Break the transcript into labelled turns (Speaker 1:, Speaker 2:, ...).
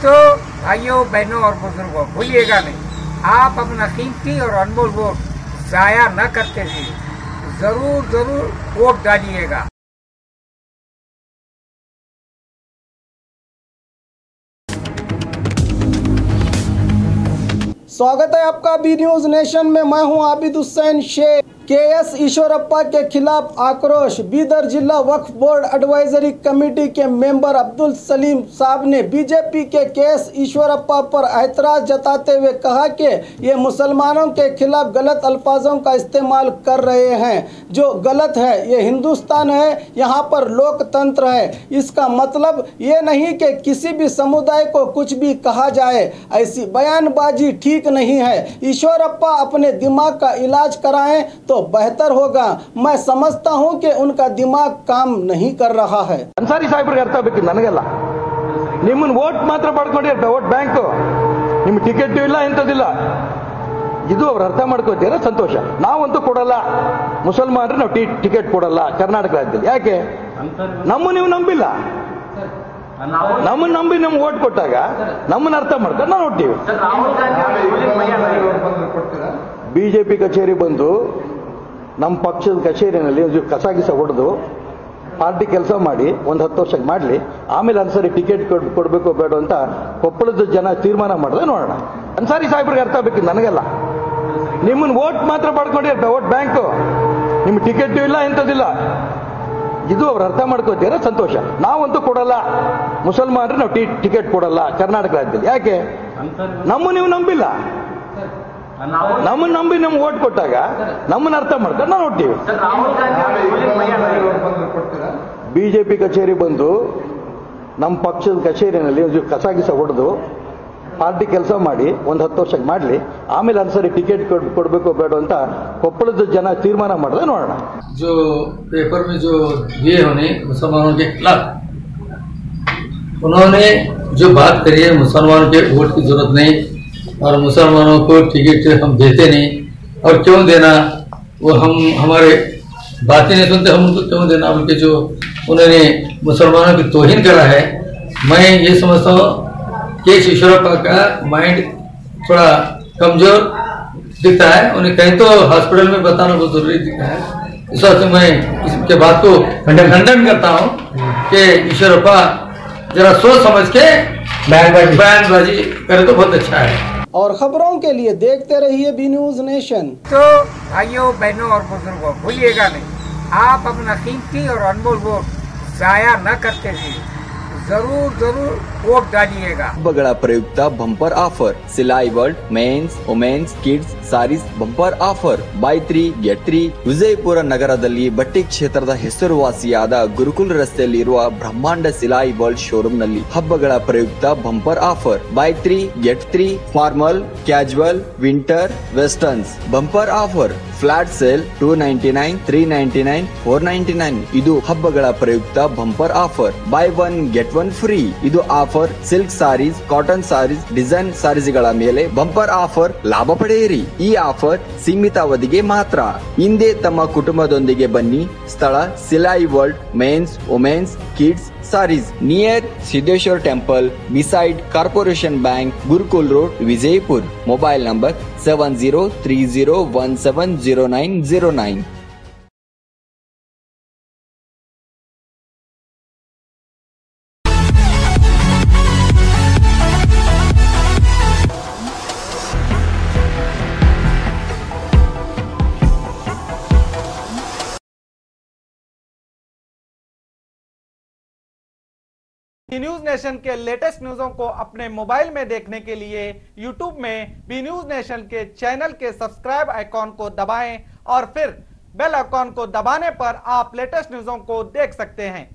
Speaker 1: तो भाइयों बहनों और बुजुर्गों भूलिएगा नहीं, आप अपना कीमती और अनमोल वोट जाया न करते हुए जरूर जरूर वोट डालिएगा।
Speaker 2: स्वागत है आपका बी न्यूज नेशन में। मैं हूं आबिद हुसैन शेख। केएस ईश्वरप्पा के खिलाफ आक्रोश। बीदर जिला वक्फ बोर्ड एडवाइजरी कमेटी के मेंबर अब्दुल सलीम साहब ने बीजेपी के केएस ईश्वरप्पा पर ऐतराज जताते हुए कहा कि ये मुसलमानों के खिलाफ गलत अल्फाजों का इस्तेमाल कर रहे हैं, जो गलत है। ये हिंदुस्तान है, यहाँ पर लोकतंत्र है। इसका मतलब ये नहीं कि किसी भी समुदाय को कुछ भी कहा जाए। ऐसी बयानबाजी ठीक नहीं है। ईश्वरप्पा अपने दिमाग का इलाज कराएं तो बेहतर होगा। मैं समझता हूं कि उनका दिमाग काम नहीं कर रहा है।
Speaker 3: ಅನ್ಸಾರಿ ಸಾಹೇಬ್ರಿಗೆ ಅರ್ಥ ಆಗಬೇಕು, ನನಗೆಲ್ಲ ನಿಮ್ಮನ್ನ ವೋಟ್ ಮಾತ್ರ ಪಡ್ಕೊಂಡಿರ್ತಾರೆ, ವೋಟ್ ಬ್ಯಾಂಕ್, ನಿಮ್ಮ ಟಿಕೆಟ್ ಇಲ್ಲ ಎಂತದಿಲ್ಲ, ಇದು ಅವ್ರು ಅರ್ಥ ಮಾಡ್ಕೋತೀರ, ಸಂತೋಷ. ನಾವಂತೂ ಕೊಡಲ್ಲ, ಮುಸಲ್ಮಾನರು ನಾವು ಟಿಕೆಟ್ ಕೊಡಲ್ಲ ಕರ್ನಾಟಕ ರಾಜ್ಯದಲ್ಲಿ. ಯಾಕೆ? ನೀವು ನಂಬಿಲ್ಲ. ನಮ್ಮನ್ನ ನಂಬಿ ನಮ್ಗೆ ವೋಟ್ ಕೊಟ್ಟಾಗ ನಮ್ಮನ್ನ ಅರ್ಥ ಮಾಡ್ಕೊಂಡು ನಾವು ನೋಡ್ತೀವಿ. ಬಿಜೆಪಿ ಕಚೇರಿ ಬಂದು ನಮ್ಮ ಪಕ್ಷದ ಕಚೇರಿನಲ್ಲಿ ಕಸ ಹೊಡೆದು ಪಾರ್ಟಿ ಕೆಲಸ ಮಾಡಿ ಒಂದು 10 ವರ್ಷಕ್ಕೆ ಮಾಡಲಿ, ಆಮೇಲೆ ಅನ್ಸಾರಿ ಟಿಕೆಟ್ ಕೊಡಬೇಕು ಬೇಡ ಅಂತ ಕೊಪ್ಪಳದ ಜನ ತೀರ್ಮಾನ ಮಾಡಿದ್ರೆ ನೋಡೋಣ. ಅನ್ಸಾರಿ ಸಾಹೇಬ್ರಿಗೆ ಅರ್ಥ ಆಗಬೇಕು, ನನಗೆಲ್ಲ ನಿಮ್ಮನ್ನ ವೋಟ್ ಮಾತ್ರ ಪಡ್ಕೊಂಡಿರ್ತಾರೆ, ವೋಟ್ ಬ್ಯಾಂಕ್, ನಿಮ್ಮ ಟಿಕೆಟ್ ಇಲ್ಲ ಎಂತದಿಲ್ಲ, ಇದು ಅವ್ರು ಅರ್ಥ ಮಾಡ್ಕೋತೀರ, ಸಂತೋಷ. ನಾವಂತೂ ಕೊಡಲ್ಲ, ಮುಸಲ್ಮಾನರು ನಾವು ಟಿಕೆಟ್ ಕೊಡಲ್ಲ ಕರ್ನಾಟಕ ರಾಜ್ಯದಲ್ಲಿ. ಯಾಕೆ? ನೀವು ನಂಬಿಲ್ಲ. ನಮ್ಮನ್ನ ನಂಬಿ ನಮ್ಗೆ ವೋಟ್ ಕೊಟ್ಟಾಗ ನಮ್ಮನ್ನ ಅರ್ಥ ಮಾಡ್ಕೊಂಡು ನಾವು ನೋಡ್ತೀವಿ. ಬಿಜೆಪಿ ಕಚೇರಿ ಬಂದು ನಮ್ಮ ಪಕ್ಷದ ಕಚೇರಿನಲ್ಲಿ ಕಸ ಹೊಡೆದು ಪಾರ್ಟಿ ಕೆಲಸ ಮಾಡಿ ಒಂದು 10 ವರ್ಷಕ್ಕೆ ಮಾಡಲಿ, ಆಮೇಲೆ ಅನ್ಸರಿ ಟಿಕೆಟ್ ಕೊಡಬೇಕು ಬೇಡ ಅಂತ ಕೊಪ್ಪಳದ ಜನ ತೀರ್ಮಾನ ಮಾಡಿದ್ರೆ ನೋಡೋಣ.
Speaker 4: जो पेपर में जो दिए होने मुसलमानों के खिलाफ, उन्होंने जो बात करी है मुसलमानों के वोट की जरूरत नहीं और मुसलमानों को टिकट हम देते नहीं, और क्यों देना, वो हम हमारे बातें नहीं सुनते, हम उनको क्यों देना, उनके जो उन्होंने मुसलमानों की तौहीन करा है। मैं ये समझता हूँ कि ईश्वरप्पा का माइंड थोड़ा कमजोर दिखता है, उन्हें कहीं तो हॉस्पिटल में बताना बहुत जरूरी दिखता है। इस वक्त मैं इसके बात को खंडन करता हूँ कि ईश्वरप्पा जरा सोच समझ के बयानबाजी करे तो बहुत अच्छा है।
Speaker 2: और खबरों के लिए देखते रहिए बी न्यूज नेशन।
Speaker 1: तो भाइयों बहनों और बुजुर्गों भूलिएगा नहीं, आप अपना कीमती और अनमोल वोट जाया न करते हुए जरूर जरूर वोट डालिएगा।
Speaker 5: ಹಬ್ಬಗಳ ಪ್ರಯುಕ್ತ bumper offer. Silai world men's women's kids sarees bumper offer. Buy 3 get 3. Vijayapura ನಗರದಲ್ಲಿ ಬಟ್ಟೆ ಕ್ಷೇತ್ರದ ಹೆಸರುವಾಸಿಯಾದ ಗುರುಕುಲ್ ರಸ್ತೆಯಲ್ಲಿರುವ ಬ್ರಹ್ಮಾಂಡ ಸಿಲಾಯಿ ವರ್ಲ್ಡ್ ಶೋರೂಮ್ ನಲ್ಲಿ ಹಬ್ಬಗಳ ಪ್ರಯುಕ್ತ bumper offer. Buy 3 get 3. Formal, casual, winter, westerns bumper offer. Flat sale 299, 399, 499. ಇದು ಹಬ್ಬಗಳ ಪ್ರಯುಕ್ತ bumper offer. Buy 1 get 1 free. ಇದು offer silk sarees, cotton sarees, design ಸಾರೀಸ್ಗಳ ಮೇಲೆ ಬಂಪರ್ ಆಫರ್ ಲಾಭ ಪಡೆಯಿರಿ. ಈ ಆಫರ್ ಸೀಮಿತ ಅವಧಿಗೆ ಮಾತ್ರ. ಹಿಂದೆ ತಮ್ಮ ಕುಟುಂಬದೊಂದಿಗೆ ಬನ್ನಿ. ಸ್ಥಳ Silai world men's women's kids sarees, near Siddeshwar temple, beside corporation bank, Gurukul road, Vijayapur. Mobile number 7030170909.
Speaker 6: News nation के लेटेस्ट न्यूज़ों को अपने मोबाइल में देखने के लिए यूट्यूब में बी न्यूज नेशन के चैनल के सब्सक्राइब आइकॉन को दबाएं और फिर बेल आइकॉन को दबाने पर आप लेटेस्ट न्यूज़ों को देख सकते हैं।